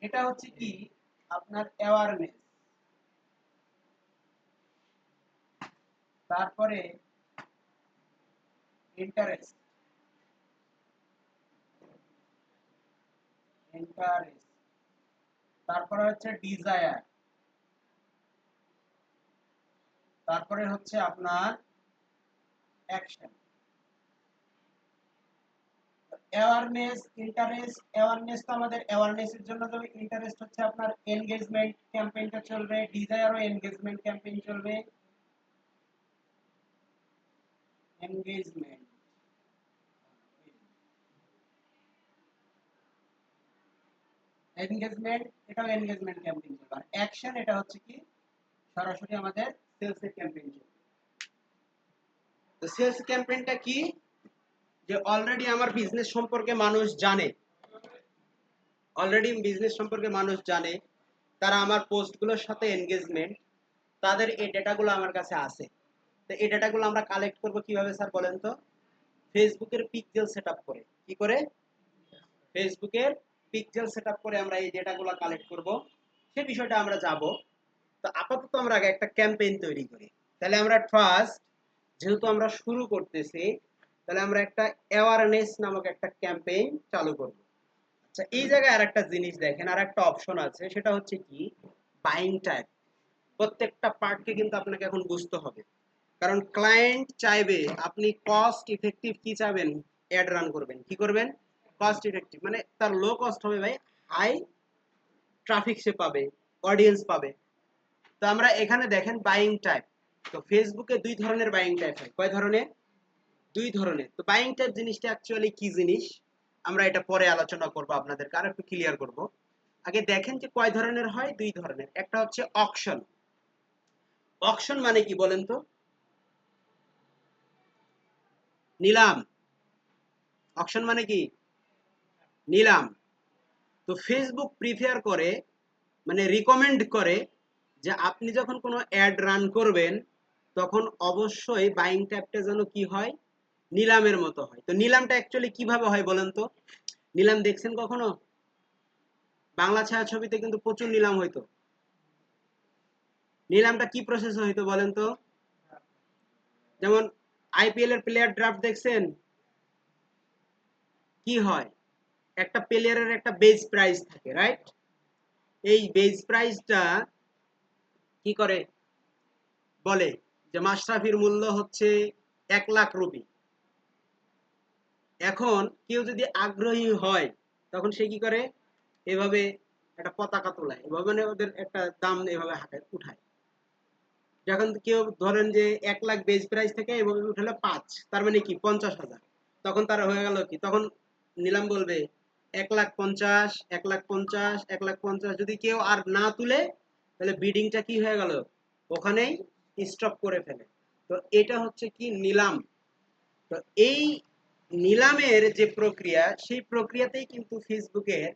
এটা হচ্ছে কি আপনার অ্যাওয়ারনেস, তারপরে ইন্টারেস্ট, ইন্টারেস্ট, তারপরে হচ্ছে ডিজায়ার, তারপরে হচ্ছে আপনার অ্যাকশন। অ্যাওয়ারনেস, ইন্টারেস্ট, অ্যাওয়ারনেস তো আমাদের অ্যাওয়ারনেসের জন্য তবে, ইন্টারেস্ট হচ্ছে আপনার এনগেজমেন্ট ক্যাম্পেইনটা চলবে, ডিজায়ারও এনগেজমেন্ট ক্যাম্পেইন চলবে। এনগেজমেন্ট, এনগেজমেন্ট এটাও এনগেজমেন্ট ক্যাম্পেইন চলবে। আর অ্যাকশন এটা হচ্ছে কি সরাসরি আমাদের সেলস এর ক্যাম্পেইন চলবে। তো সেলস ক্যাম্পেইনটা কি? যে অলরেডি আমার বিজনেস সম্পর্কে মানুষ জানে, অলরেডি বিজনেস সম্পর্কে মানুষ জানে, তারা আমার পোস্টগুলোর সাথে এনগেজমেন্ট, তাদের এই ডেটাগুলো আমার কাছে আছে। তো এই ডেটাগুলো আমরা কালেক্ট করব কিভাবে স্যার বলেন তো? ফেসবুকের পিক্সেল সেটআপ করে। কি করে? ফেসবুকের পিক্সেল সেটআপ করে আমরা এই ডেটাগুলো কালেক্ট করব, সেই বিষয়টা আমরা যাব। তো আপাতত আমরা আগে একটা ক্যাম্পেইন তৈরি করি। তাহলে আমরা ফার্স্ট, যেহেতু আমরা শুরু করতেছি, তাহলে আমরা একটা অ্যাওয়ারনেস নামক একটা ক্যাম্পেইন চালু করব। আচ্ছা, এই জায়গায় আরেকটা জিনিস দেখেন, আরেকটা অপশন আছে, সেটা হচ্ছে কি বাইং টাইপ। প্রত্যেকটা পার্টকে কিন্তু আপনাকে এখন বুঝতে হবে, কারণ ক্লায়েন্ট চাইবে আপনি কস্ট ইফেক্টিভ কি চাবেন, অ্যাড রান করবেন। কি করবেন? কস্ট ইফেক্টিভ, মানে তার লো কস্ট হবে ভাই, হাই ট্রাফিক সে পাবে, অডিয়েন্স পাবে। তো আমরা এখানে দেখেন বাইং টাইপ। তো ফেসবুকে দুই ধরনের বাইং টাইপ হয়। কয় ধরনের? দুই ধরনের। তো বাইং টাইপ জিনিসটা অ্যাকচুয়ালি কি জিনিস আমরা এটা পরে আলোচনা করব, আপনাদেরকে আর একটু ক্লিয়ার করব। আগে দেখেন যে কয় ধরনের হয়। দুই ধরনের। একটা হচ্ছে অকশন। অকশন মানে কি বলেন তো? নিলাম। অকশন মানে কি? নিলাম। তো ফেসবুক প্রিফার করে, মানে রিকমেন্ড করে, যে আপনি যখন কোনো অ্যাড রান করবেন তখন অবশ্যই বাইং ট্যাবটা যেন কি হয়, নিলামের মতো হয়। তো নিলামটা অ্যাকচুয়ালি কিভাবে হয় বলেন তো? নিলাম দেখছেন কখনো? বাংলা ছায়াছবিতে কিন্তু প্রচুর নিলাম হইতো। নিলামটা কি প্রসেস হইতো বলেন তো? যেমন আইপিএল এর প্লেয়ার ড্রাফট দেখছেন? কি হয়? একটা প্লেয়ারের একটা বেজ প্রাইস থাকে, রাইট? এই বেজ প্রাইসটা কি করে? বলে যে মাশরাফির মূল্য হচ্ছে 1,00,000 রুপি। এখন কেউ যদি আগ্রহী হয় তখন সে কি করে, এভাবে একটা পতাকা তোলায়, এভাবে মানে ওদের একটা দাম এভাবে হাতে উঠায়। যখন কেউ ধরেন যে 1,00,000 বেজ প্রাইস থেকে এভাবে উঠালো 5, তার মানে কি 50,000, তখন তারা হয়ে গেল কি, তখন নিলাম বলবে 1,50,000, 1,50,000, 1,50,000। যদি কেউ আর না তুলে তাহলে বিডিংটা কি হয়ে গেল, ওখানেই স্টপ করে ফেলে। তো এটা হচ্ছে কি নিলাম। তো এই নিলামের যে প্রক্রিয়া, সেই প্রক্রিয়াতেই কিন্তু ফেসবুকের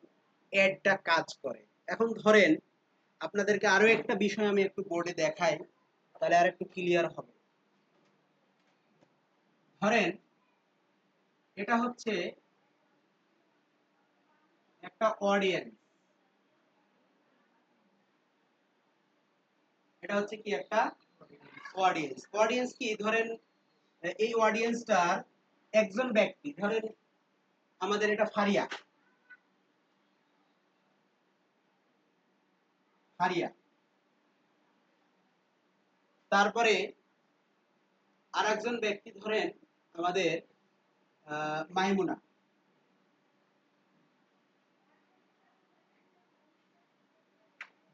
অ্যাডটা কাজ করে। এখন ধরেন আপনাদেরকে আরো একটা বিষয় আমি একটু বোর্ডে দেখাই, তাহলে আর একটু ক্লিয়ার হবে। ধরেন এটা হচ্ছে একটা অডিয়েন্স, এটা হচ্ছে কি একটা অডিয়েন্স। অডিয়েন্স কি, ধরেন এই অডিয়েন্সটার একজন ব্যক্তি, ধরেন আমাদের এটা ফারিয়া, ফারিয়া। তারপরে আর একজন ব্যক্তি ধরেন আমাদের মাইমুনা।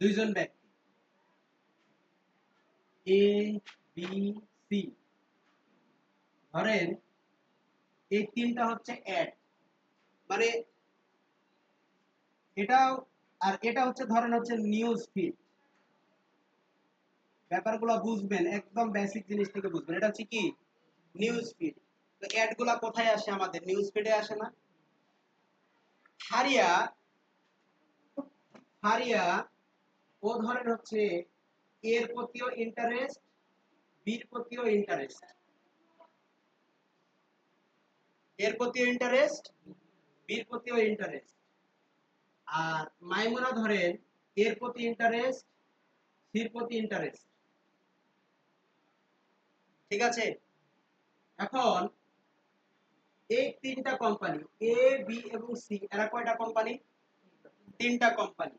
দুইজন ব্যক্তি এ বি সি, ধরেন এই তিনটা হচ্ছে অ্যাড, মানে এটাও, আর এটা হচ্ছে ধরেন হচ্ছে নিউজ ফিড। ব্যাপারগুলো বুঝবেন, একদম বেসিক জিনিস থেকে বুঝবেন। এটা হচ্ছে কি নিউজ ফিড। তো অ্যাড গুলা কোথায় আসে, আমাদের নিউজ ফিডে আসে না? হারিয়া, হারিয়া ও ধরেন হচ্ছে এর প্রতিও ইন্টারেস্ট, বির প্রতিও ইন্টারেস্ট, এর প্রতিও ইন্টারেস্ট, বির প্রতিও ইন্টারেস্ট। আর মাইমুনা ধরেন এর প্রতি ইন্টারেস্ট, সির প্রতি ইন্টারেস্ট। ঠিক আছে? এখন এই তিনটা কোম্পানি এ বি এবং সি, এরা কয়টা কোম্পানি? তিনটা কোম্পানি।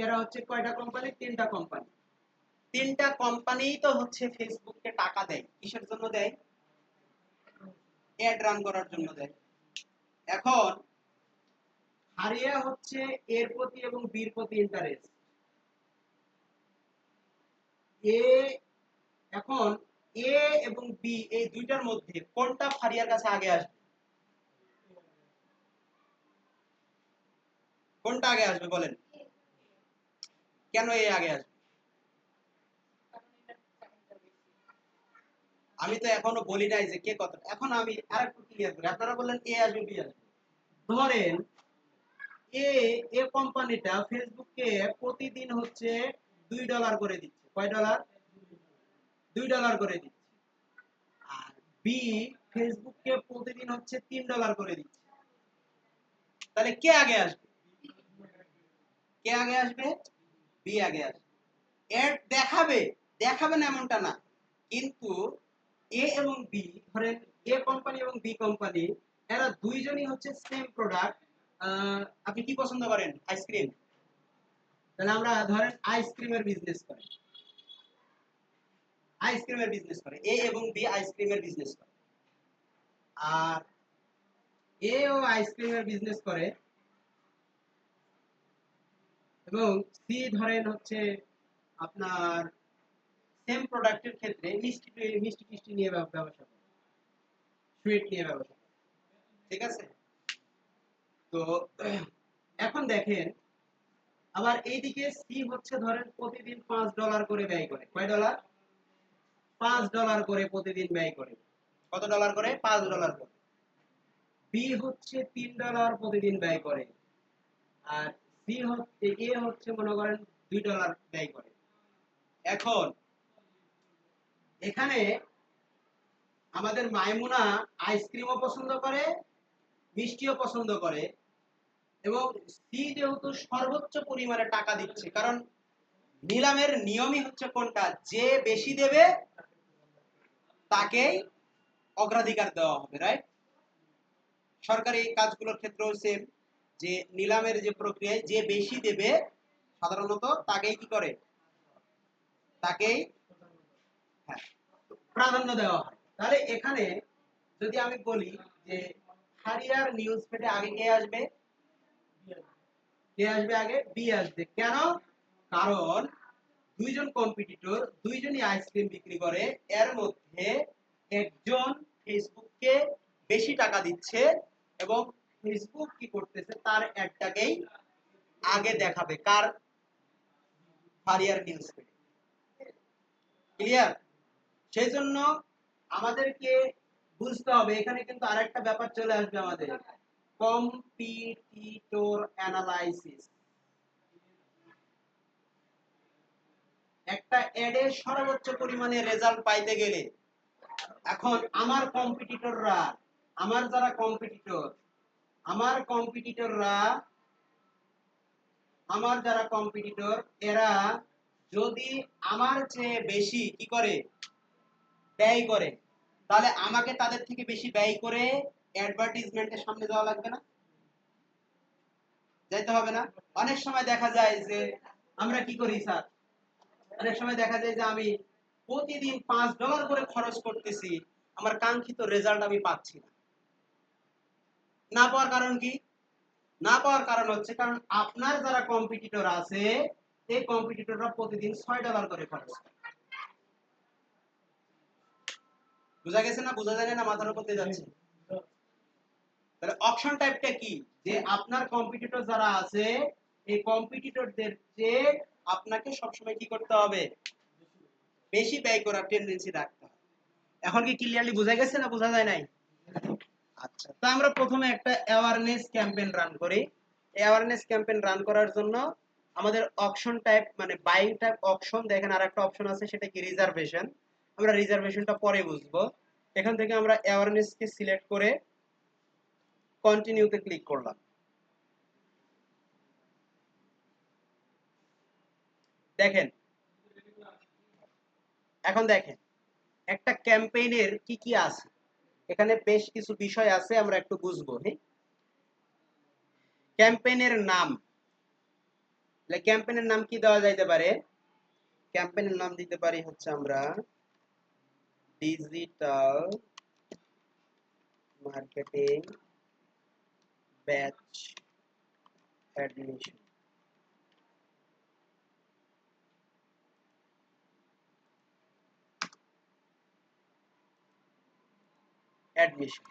এরা হচ্ছে কয়টা কোম্পানি? তিনটা কোম্পানি। তিনটা কোম্পানি তো হচ্ছে ফেসবুককে টাকা দেয়, কিসের জন্য দেয়? অ্যাড রান করার জন্য দেয়। এখন হারিয়া হচ্ছে এর প্রতি এবং বির প্রতি ইন্টারেস্ট। এ, এখন এ এবং বি এই দুইটার মধ্যে কোনটা ফারিয়ার কাছে আগে আসবে? কোনটা আগে আসবে বলেন? কেন এ আগে আসবে? আমি তো এখনো বলি নাই যে কে কত। এখন আমি আরেকটু ক্লিয়ার করি। আপনারা বললেন এ আসবে বি আসবে। ধরেন এ, এ কোম্পানিটা ফেসবুককে প্রতিদিন হচ্ছে $2 করে দিচ্ছে। কয় ডলার? $2 করে দিচ্ছে। আর বি ফেসবুককে প্রতিদিন হচ্ছে $3 করে দিচ্ছে। তাহলে কে আগে আসবে? কে আগে আসবে? বি আগে আসবে। এড দেখাবে, দেখাবে না এমনটা না, কিন্তু এ এবং বি, ধরেন এ কোম্পানি এবং বি কোম্পানি, এরা দুইজনই হচ্ছে সেম প্রোডাক্ট। আপনি কি পছন্দ করেন? আইসক্রিম। তাহলে আমরা ধরেন আইসক্রিমের বিজনেস করি, আইসক্রিমের বিজনেস করে এ এবং বি, আইসক্রিমের বিজনেস করে। আর এ ও আইসক্রিমের বিজনেস করে এবং সি ধরেন হচ্ছে আপনার সেম প্রোডাক্টের ক্ষেত্রে মিষ্টি, মিষ্টি টিষ্টি নিয়ে ব্যবসা করে, সুইট নিয়ে ব্যবসা করে। ঠিক আছে? তো এখন দেখেন, আবার এইদিকে সি হচ্ছে ধরেন প্রতিদিন $5 করে ব্যয় করে। কয় ডলার? $5 করে প্রতিদিন ব্যয় করে। কত ডলার করে? $5 করে। বি হচ্ছে $3 প্রতিদিন ব্যয় করে। আর সি হচ্ছে, এ হচ্ছে মনে করেন $2 ব্যয় করে। এখন এখানে আমাদের মাইমুনা আইসক্রিমও পছন্দ করে, মিষ্টিও পছন্দ করে, এবং সি যেহেতু সর্বোচ্চ পরিমাণে টাকা দিচ্ছে, কারণ নিলামের নিয়মই হচ্ছে কোনটা, যে বেশি দেবে তাকেই অগ্রাধিকার দেওয়া হবে, রাইট? সরকারি কাজগুলোর ক্ষেত্রেও সেম, যে নিলামের যে প্রক্রিয়ায় যে বেশি দেবে সাধারণত তাকেই কি করে, তাকেই, হ্যাঁ। প্রাধান্য দেওয়া হয়। তাহলে এখানে যদি আমি বলি যে হারিয়ার নিউজ ফিডে আগে কে আসবে, কে আসবে আগে, বি আসবে। কেন? কারণ দুইজন কম্পিটিটর দুইজনই আইসক্রিম বিক্রি করে, এর মধ্যে একজন ফেসবুককে বেশি টাকা দিচ্ছে এবং ফেসবুক কি করতেছে তার অ্যাডটাকেই আগে দেখাবে কার, হারিয়ার নিউজ ফিডে। ক্লিয়ার? সেই জন্য আমাদেরকে বুঝতে হবে, এখানে কিন্তু আরেকটা ব্যাপার চলে আসবে আমাদের, কম্পিটিটর অ্যানালাইসিস। একটা অ্যাডে সর্বোচ্চ পরিমাণে রেজাল্ট পাইতে গেলে এখন আমার কম্পিটিটররা, আমার যারা কম্পিটিটর, আমার কম্পিটিটররা, আমার যারা কম্পিটিটর, এরা যদি আমার চেয়ে বেশি কি করে, ব্যয় করে, তাহলে আমাকে তাদের থেকে বেশি ব্যয় করে অ্যাডভার্টাইজমেন্টের সামনে যাওয়া লাগবে না, যাইতে হবে না? অনেক সময় দেখা যায় যে আমরা কি করি স্যার, অনেক সময় দেখা যায় যে আমি প্রতিদিন $5 করে খরচ করতেছি, আমার কাঙ্ক্ষিত রেজাল্ট আমি পাচ্ছি না। না পাওয়ার কারণ কি? না পাওয়ার কারণ হচ্ছে কারণ আপনার যারা কম্পিটিটর আছে এই কম্পিটিটররা প্রতিদিন $6 করে খরচ করে। বুঝা গেছে না? বুঝা যায় না? মাথার উপর দিয়ে যাচ্ছে? তাহলে অপশন টাইপটা কি, যে আপনার কম্পিটিটর যারা আছে এই কম্পিটিটরদের চেয়ে আপনাকে সবসময় কি করতে হবে, বেশি ব্যয় করার টেন্ডেন্সি রাখতে হবে। এখন কি ক্লিয়ারলি বোঝা গেছে না বোঝা যায় নাই? আচ্ছা, তো আমরা প্রথমে একটা অ্যাওয়ারনেস ক্যাম্পেইন রান করি। অ্যাওয়ারনেস ক্যাম্পেইন রান করার জন্য আমাদের অপশন টাইপ মানে বাইং টাইপ অপশন, দেখেন আরেকটা অপশন আছে সেটা কি রিজার্ভেশন। আমরা রিজার্ভেশনটা পরে বুঝবো। এখান থেকে আমরা অ্যাওয়ারনেস কে সিলেক্ট করে কন্টিনিউতে ক্লিক করলাম। দেখেন, এখন দেখেন একটা ক্যাম্পেইনের কি কি আছে, এখানে বেশ কিছু বিষয় আছে, আমরা একটু বুঝবো। হ্যাঁ, ক্যাম্পেইনের নাম, ক্যাম্পেইনের নাম কি দেওয়া যাইতে পারে? ক্যাম্পেইনের নাম দিতে পারি হচ্ছে আমরা digital marketing batch admission. Admission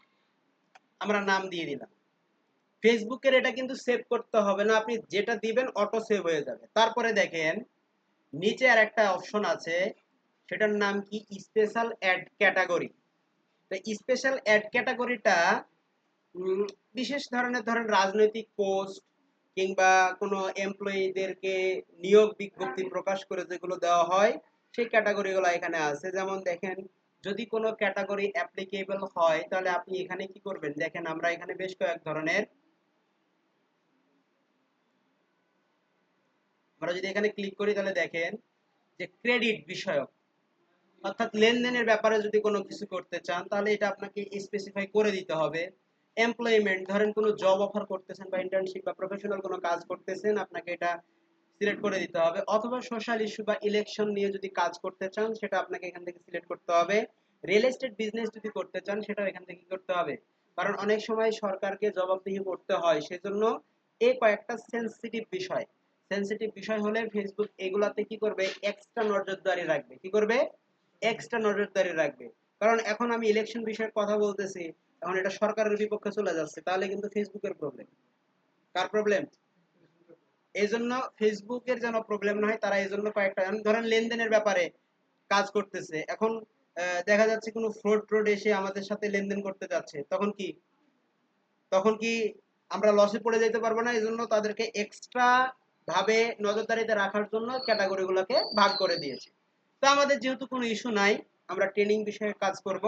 আমরা নাম দিয়ে দিলাম। ফেসবুকের এটা কিন্তু সেভ করতে হবে না, আপনি যেটা দিবেন অটো সেভ হয়ে যাবে। তারপরে দেখেন নিচে আর একটা অপশন আছে, সেটার নাম কি স্পেশাল অ্যাড ক্যাটাগরি। তো স্পেশাল অ্যাড ক্যাটাগরিটা বিশেষ ধরনের, ধরেন রাজনৈতিক পোস্ট কিংবা কোনো এমপ্লয়ীদেরকে নিয়োগ বিজ্ঞপ্তি প্রকাশ করে যেগুলো দেওয়া হয় সেই ক্যাটাগরিগুলো এখানে আছে। যেমন দেখেন, যদি কোনো ক্যাটাগরি অ্যাপ্লিকেবল হয় তাহলে আপনি এখানে কি করবেন, দেখেন আমরা এখানে বেশ কয়েক ধরনের, আমরা যদি এখানে ক্লিক করি তাহলে দেখেন যে ক্রেডিট বিষয়ক, অর্থাৎ লেনদেনের ব্যাপারে যদি কোনো কিছু করতে চান তাহলে এটা আপনাকে স্পেসিফাই করে দিতে হবে। এমপ্লয়মেন্ট, ধরেন কোনো জব অফার করতেছেন বা ইন্টার্নশিপ বা প্রফেশনাল কোনো কাজ করতেছেন, আপনাকে এটা সিলেক্ট করে দিতে হবে। অথবা সোশ্যাল ইস্যু বা ইলেকশন নিয়ে যদি কাজ করতে চান সেটা আপনাকে এখান থেকে সিলেক্ট করতে হবে। রিয়েল এস্টেট বিজনেস যদি করতে চান সেটাও এখান থেকে করতে হবে, কারণ অনেক সময় সরকারকে জবাবদিহি করতে হয়, সেজন্য এই কয়েকটা সেন্সিটিভ বিষয়, সেন্সিটিভ বিষয় হলে ফেসবুক এগুলাতে কি করবে, এক্সট্রা নজরদারি রাখবে। কি করবে? এক্সট্রা নজরদারি রাখবে। কারণ এখন আমি ইলেকশন বিষয়ে কথা বলতেছি, এখন এটা সরকারের বিপক্ষে চলে যাচ্ছে, তাহলে কিন্তু ফেসবুকের প্রবলেম। কার প্রবলেম? এই জন্য ফেসবুকের যেন প্রবলেম না হয়, তারা এই জন্য কয়েকটা, ধরেন লেনদেনের ব্যাপারে কাজ করতেছে, এখন দেখা যাচ্ছে কোনো ফ্রড ট্রড এসে আমাদের সাথে লেনদেন করতে যাচ্ছে, তখন কি, তখন কি আমরা লসে পড়ে যেতে পারবো না? এই জন্য তাদেরকে এক্সট্রা ভাবে নজরদারিতে রাখার জন্য ক্যাটাগরি গুলোকে ভাগ করে দিয়েছে। তো আমাদের যেহেতু কোনো ইস্যু নাই, আমরা ট্রেনিং বিষয়ে কাজ করব,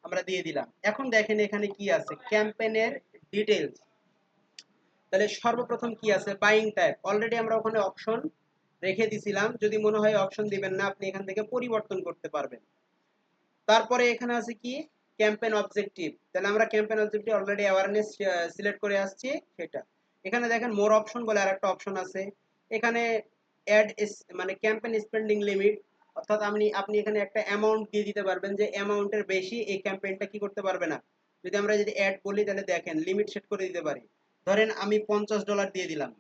আমরা দিয়ে দিলাম। এখন দেখেন এখানে কি আছে, ক্যাম্পেইনের ডিটেইলস। তাহলে সর্বপ্রথম কি আছে, বাইং টাইপ, অলরেডি আমরা ওখানে অপশন রেখে দিছিলাম, যদি মনে হয় অপশন দিবেন না আপনি এখান থেকে পরিবর্তন করতে পারবেন। তারপরে এখানে আছে কি, ক্যাম্পেইন অবজেক্টিভ, তাহলে আমরা campaign objective already awareness select করে আসছি সেটা। এখানে দেখেন মোর অপশন বলে আরেকটা অপশন আছে, এখানে অ্যাড মানে ক্যাম্পেইন স্পেন্ডিং লিমিট, অর্থাৎ আপনি এখানে একটা অ্যামাউন্ট দিয়ে দিতে পারবেন যে অ্যামাউন্টের বেশি এই ক্যাম্পেইনটা কি করতে পারবে না। যদি অ্যাড বলি তাহলে দেখেন লিমিট সেট করে দিতে পারি। ধরেন আমি $50 দিয়ে দিলাম,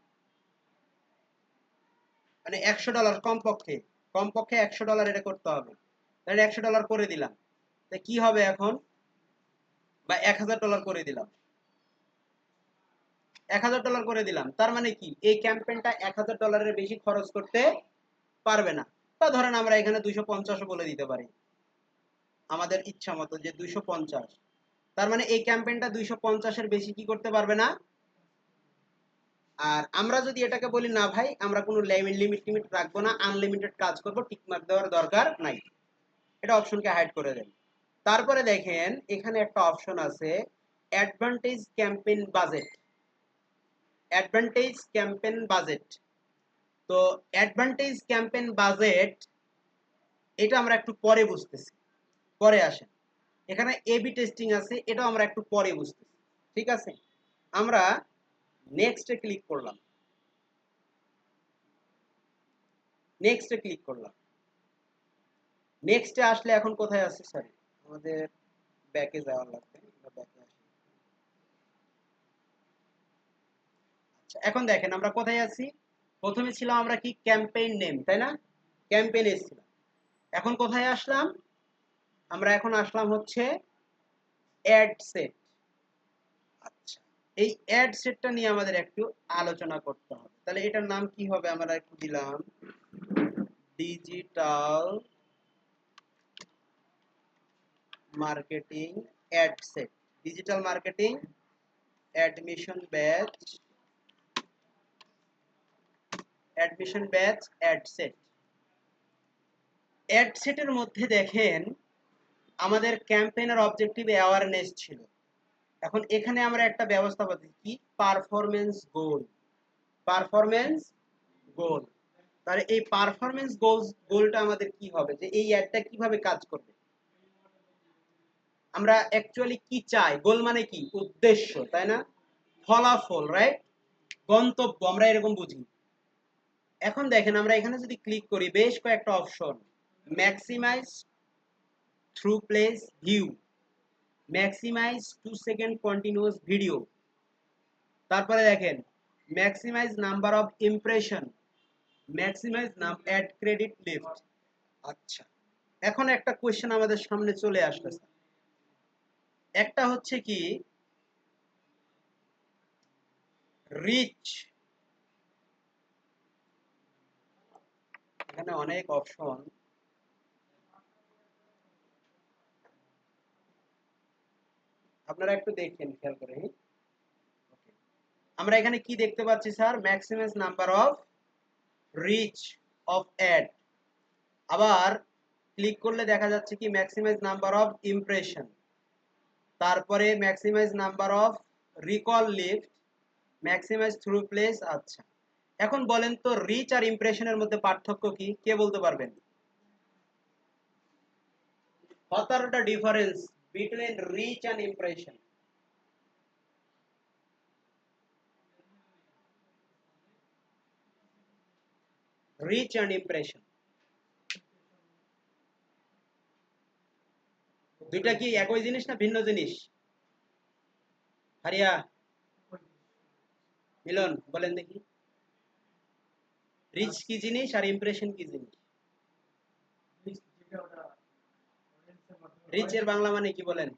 মানে $100 কমপক্ষে $100 এটা করতে হবে। তাহলে $100 করে দিলাম, তা কি হবে এখন, বা $1000 করে দিলাম, $1000 করে দিলাম, তার মানে কি এই ক্যাম্পেইনটা $1000 বেশি খরচ করতে পারবে না। তা ধরেন আমরা এখানে 250 বলে দিতে পারি আমাদের ইচ্ছা মতো, যে 250। তার মানে এই ক্যাম্পেইনটা 250-এর বেশি কি করতে পারবে না। আর আমরা যদি এটাকে বলি না ভাই আমরা কোনো লিমিট রাখবো না, আনলিমিটেড কাজ করব, টিকমার্ক দেওয়ার দরকার নাই, এটা অপশনকে হাইড করে দেন। তারপরে দেখেন এখানে একটা অপশন আছে advantage campaign budget. Advantage campaign budget, তো অ্যাডভান্টেজ ক্যাম্পেইন বাজেট এটা আমরা একটু পরে বুঝতেছি, পরে আসেন। এখানে এবি টেস্টিং আছে, এটাও আমরা একটু পরে বুঝতেছি, ঠিক আছে। আমরা নেক্সটে ক্লিক করলাম, নেক্সটে ক্লিক করলাম। নেক্সটে আসলে এখন কোথায় আছে, সরি আমাদের ব্যাকে যাওয়ার লাগবে, ব্যাকে আসি। আচ্ছা এখন দেখেন আমরা কোথায় আছি। প্রথমে ছিলাম আমরা কি ক্যাম্পেইন নেম, তাই না, ক্যাম্পেইন ছিলাম। এখন কোথায় আসলাম, আমরা এখন আসলাম হচ্ছে অ্যাড সেট। আচ্ছা এই অ্যাড সেটটা নিয়ে আমাদের একটু আলোচনা করতে হবে। তাহলে এটার নাম কি হবে, আমরা একটু দিলাম digital marketing ad set, digital marketing admission batch, ad set. Ad সেটের মধ্যে দেখেন আমাদের ক্যাম্পেইনের অবজেক্টিভ অ্যাওয়ারনেস ছিল। এখন এখানে আমরা একটা ব্যবস্থা পাচ্ছি কি, পারফরম্যান্স গোল, পারফরম্যান্স গোল। তাহলে এই পারফরম্যান্স গোলটা আমাদের কি হবে, যে এই অ্যাডটা কিভাবে কাজ করবে, আমরা অ্যাকচুয়ালি কি চাই, গোল মানে কি উদ্দেশ্য, তাই না, ফলাফল, রাইট, গন্তব্য, আমরা এরকম বুঝি। এখন দেখেন আমরা এখানে যদি ক্লিক করি বেশ কয়েকটা option, maximise through place view, maximise 2 second continuous video, তারপরে দেখেন maximise number of impression, maximise ad credit lift. আচ্ছা এখন একটা কোয়েশ্চেন আমাদের সামনে চলে আসতেছে, একটা হচ্ছে কি রিচ, এখানে অনেক অপশন, আপনারা একটু দেখেন খেয়াল করে। আমরা এখানে কি দেখতে পাচ্ছি sir, maximum number of reach of ad, আবার ক্লিক করলে দেখা যাচ্ছে কি ম্যাক্সিমাইজ নাম্বার অফ ইমপ্রেশন, তারপরে maximise number of recall lift, maximise through place. আচ্ছা এখন বলেন তো রিচ আর ইমপ্রেশনের মধ্যে পার্থক্য কি, কে বলতে পারবেন, what are the difference between reach and impression? Reach and impression দুইটা কি একই জিনিস না ভিন্ন জিনিস, হারিয়া মিলন বলেন দেখি, রিচ কি জিনিস আর ইমপ্রেশন কি জিনিস, রিচ এর বাংলা মানে কি বলেন,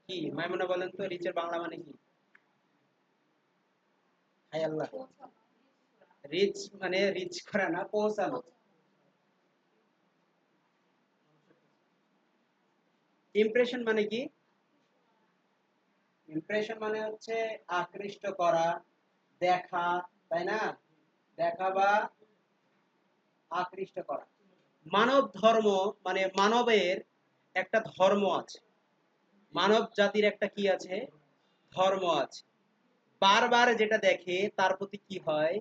কি মাইমুনা বলেন তো রিচ এর বাংলা মানে কি, হাই আল্লাহ, রিচ মানে রিচ করা না, পৌঁছানো। ইমপ্রেশন মানে কি, ইমপ্রেশন মানে হচ্ছে আকৃষ্ট করা, দেখা, তাই না, দেখা বা আকৃষ্ট করা। মানব ধর্ম মানে মানবের একটা ধর্ম আছে, মানব জাতির একটা কি আছে, ধর্ম আছে। বারবার যেটা দেখে তার প্রতি কি হয়,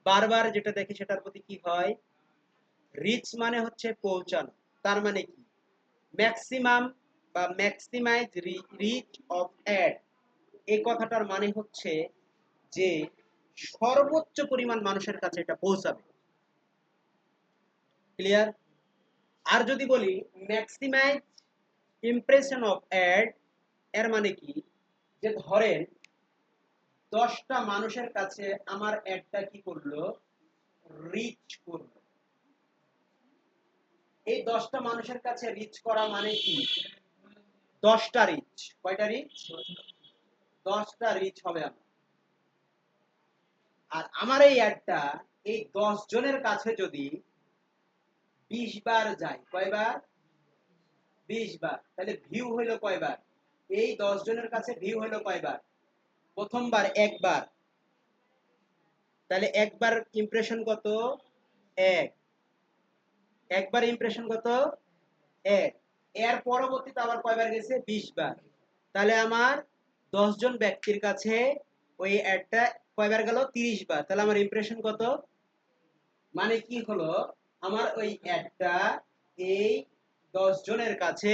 বারবার যেটা দেখে সেটার প্রতি কি হয়, রিচ মানে হচ্ছে পৌঁছানো। তার মানে কি ম্যাক্সিমাম বা ম্যাক্সিমাইজ রিচ অফ অ্যাড, এই কথাটার মানে হচ্ছে যে সর্বোচ্চ পরিমাণ মানুষের কাছে এটা পৌঁছাবে। ক্লিয়ার? আর যদি বলি ম্যাক্সিমাইজ ইমপ্রেশন অফ অ্যাড, এর মানে কি, যে ধরেন 10টা মানুষের কাছে আমার অ্যাডটা কি করলো, রিচ করলো। এই 10টা মানুষের কাছে রিচ করা মানে কি, 10টা রিচ। কয়টা রিচ? 10টা রিচ হবে আমার। আর আমার এই অ্যাডটা এই 10 জনের কাছে যদি 20 বার যায়, কয়বার? 20 বার। তাহলে ভিউ হইলো কয়বার? এই 10 জনের কাছে ভিউ হইলো কয়বার? প্রথমবার একবার। তাহলে একবার ইমপ্রেশন কত? এক। একবার ইমপ্রেশন কত? এক। এর পরবর্তীতে আবার কয়বার গেছে? 20 বার। তাহলে আমার 10 জন ব্যক্তির কাছে ওই অ্যাডটা কয়বার গেল? 30 বার। তাহলে আমার ইমপ্রেশন কত? মানে কি হলো, আমার ওই অ্যাডটা এই 10 জনের কাছে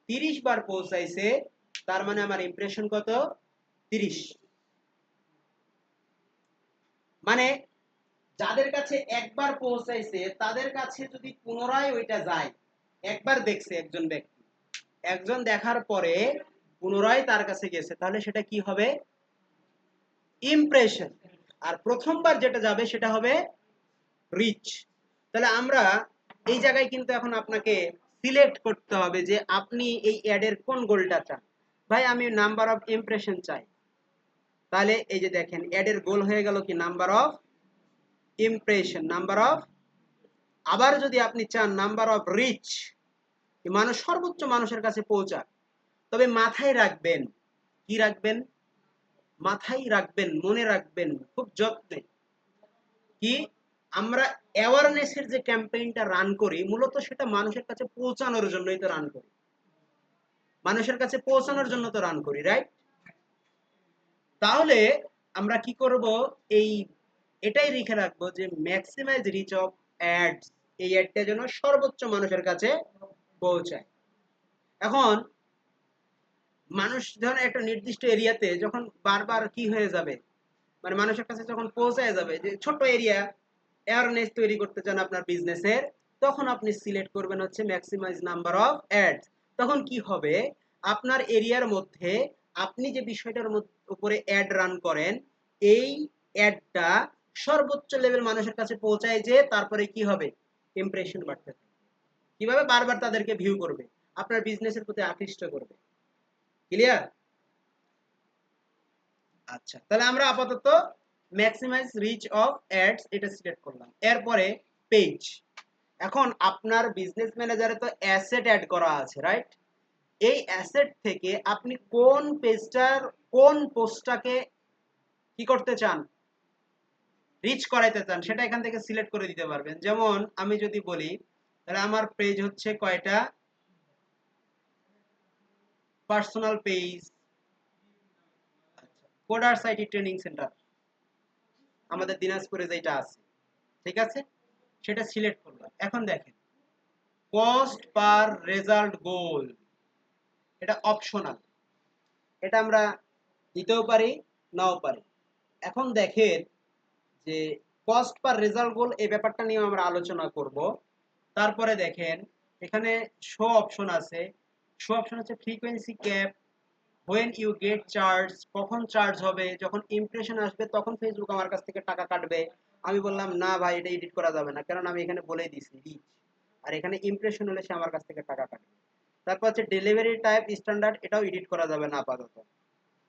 30 বার পৌঁছাইছে, তার মানে আমার ইমপ্রেশন কত? 30। মানে যাদের কাছে একবার পৌঁছাইছে তাদের কাছে যদি পুনরায় ওইটা যায়, একবার দেখছে একজন ব্যক্তি, একজন দেখার পরে পুনরায় তার কাছে গেছে, তাহলে সেটা কি হবে? ইমপ্রেশন। আর প্রথমবার যেটা যাবে সেটা হবে রিচ। তাহলে আমরা এই জায়গায় কিন্তু এখন আপনাকে সিলেক্ট করতে হবে যে আপনি এই অ্যাডের কোন গোলটা চান। ভাই আমি নাম্বার অফ ইমপ্রেশন চাই, তাহলে এই যে দেখেন অ্যাডের গোল হয়ে গেল কি, number of impression, number of. আবার যদি আপনি চান নাম্বার অফ রিচ, মানুষ সর্বোচ্চ মানুষের কাছে পৌঁছাক, তবে মাথায় রাখবেন, কি রাখবেন? মাথায় রাখবেন, মনে রাখবেন খুব যত্নে, কি আমরা অ্যাওয়ারনেসের যে ক্যাম্পেইনটা রান করি মূলত সেটা মানুষের কাছে পৌঁছানোর জন্যই তো রান করি, মানুষের কাছে পৌঁছানোর জন্য তো রান করি, রাইট? তাহলে আমরা কি করব, এই এটাই লিখে রাখবো যে ম্যাক্সিমাইজ রিচ অফ অ্যাডস, এই অ্যাডটা যেন সর্বোচ্চ মানুষের কাছে পৌঁছায়। এখন মানুষ ধরেন একটা নির্দিষ্ট এরিয়াতে যখন বারবার কি হয়ে যাবে, মানে মানুষের কাছে যখন পৌঁছায় যাবে, যে ছোট এরিয়া অ্যাওয়ারনেস তৈরি করতে চান আপনার বিজনেসের, তখন আপনি সিলেক্ট করবেন হচ্ছে ম্যাক্সিমাইজ নাম্বার অফ অ্যাডস। তখন কি হবে, আপনার এরিয়ার মধ্যে আপনি যে বিষয়টার উপরে অ্যাড রান করেন, এই অ্যাডটা সর্বোচ্চ লেভেল মানুষের কাছে পৌঁছায়, যে তারপরে কি হবে, ইমপ্রেশন বাড়তে থাকে। কিভাবে? বারবার তাদেরকে ভিউ করবে, আপনার বিজনেসের প্রতি আকৃষ্ট করবে। ক্লিয়ার? আচ্ছা, তাহলে আমরা আপাতত ম্যাক্সিমাইজ রিচ অফ অ্যাডস এটা সিলেক্ট করলাম। এরপরে পেজ। এখন আপনার বিজনেস ম্যানেজারে তো অ্যাসেট অ্যাড করা আছে, রাইট? এই অ্যাসেট থেকে আপনি কোন পেজটার কোন পোস্টটাকে কি করতে চান, রিচ করাইতে চান, সেটা এখান থেকে সিলেক্ট করে দিতে পারবেন। যেমন আমি যদি বলি, তাহলে আমার পেজ হচ্ছে কয়টা, পার্সোনাল পেজ, কোডার সাইটি ট্রেনিং সেন্টার আমাদের দিনাজপুরে যেটা আছে, ঠিক আছে, সেটা সিলেক্ট করলাম। এখন দেখেন কস্ট পার রেজাল্ট গোল, এটা অপশনাল, এটা আমরা দিতেও পারি নাও পারি। এখন দেখেন যে কস্ট পার রেজাল্ট গোল এই ব্যাপারটা নিয়ে আমরা আলোচনা করব। তারপরে দেখেন এখানে শো অপশন আছে, শো অপশন হচ্ছে frequency cap, when you get charge, কখন চার্জ হবে, যখন ইমপ্রেশন আসবে তখন ফেসবুক আমার কাছ থেকে টাকা কাটবে। আমি বললাম না ভাই এটা এডিট করা যাবে না, কারণ আমি এখানে বলেই দিছি রিচ, আর এখানে ইমপ্রেশন হলে সে আমার কাছ থেকে টাকা কাটবে। তারপর হচ্ছে ডেলিভারি টাইপ স্ট্যান্ডার্ড, এটাও এডিট করা যাবে না আপাতত।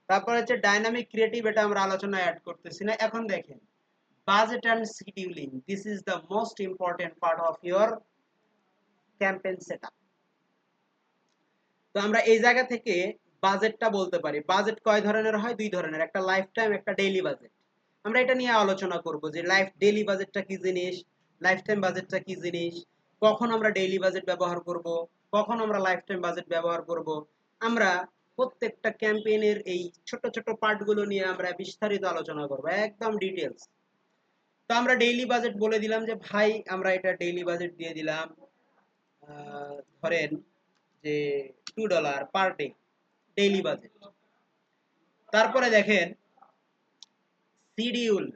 তারপর হচ্ছে ডাইনামিক ক্রিয়েটিভ, এটা আমরা আলোচনায় অ্যাড করতেছি না। এখন দেখেন budget and scheduling, this is the most important part of your campaign setup. তো আমরা এই জায়গা থেকে বাজেটটা বলতে পারি। বাজেট কয় ধরনের হয়? দুই ধরনের, একটা লাইফ টাইম, একটা ডেইলি বাজেট। আমরা এটা নিয়ে আলোচনা করব যে ডেইলি বাজেটটা কি জিনিস, লাইফ টাইম বাজেটটা কি জিনিস, কখন আমরা ডেইলি বাজেট ব্যবহার করব, কখন আমরা লাইফ টাইম বাজেট ব্যবহার করব। আমরা প্রত্যেকটা ক্যাম্পেইনের এই ছোট ছোট পার্টগুলো নিয়ে আমরা বিস্তারিত আলোচনা করব, একদম ডিটেলস। তো আমরা ডেইলি বাজেট বলে দিলাম যে ভাই আমরা এটা ডেইলি বাজেট দিয়ে দিলাম, ধরেন যে $2 পার ডে ডেইলি বাজেট। তারপরে দেখেন শিডিউল,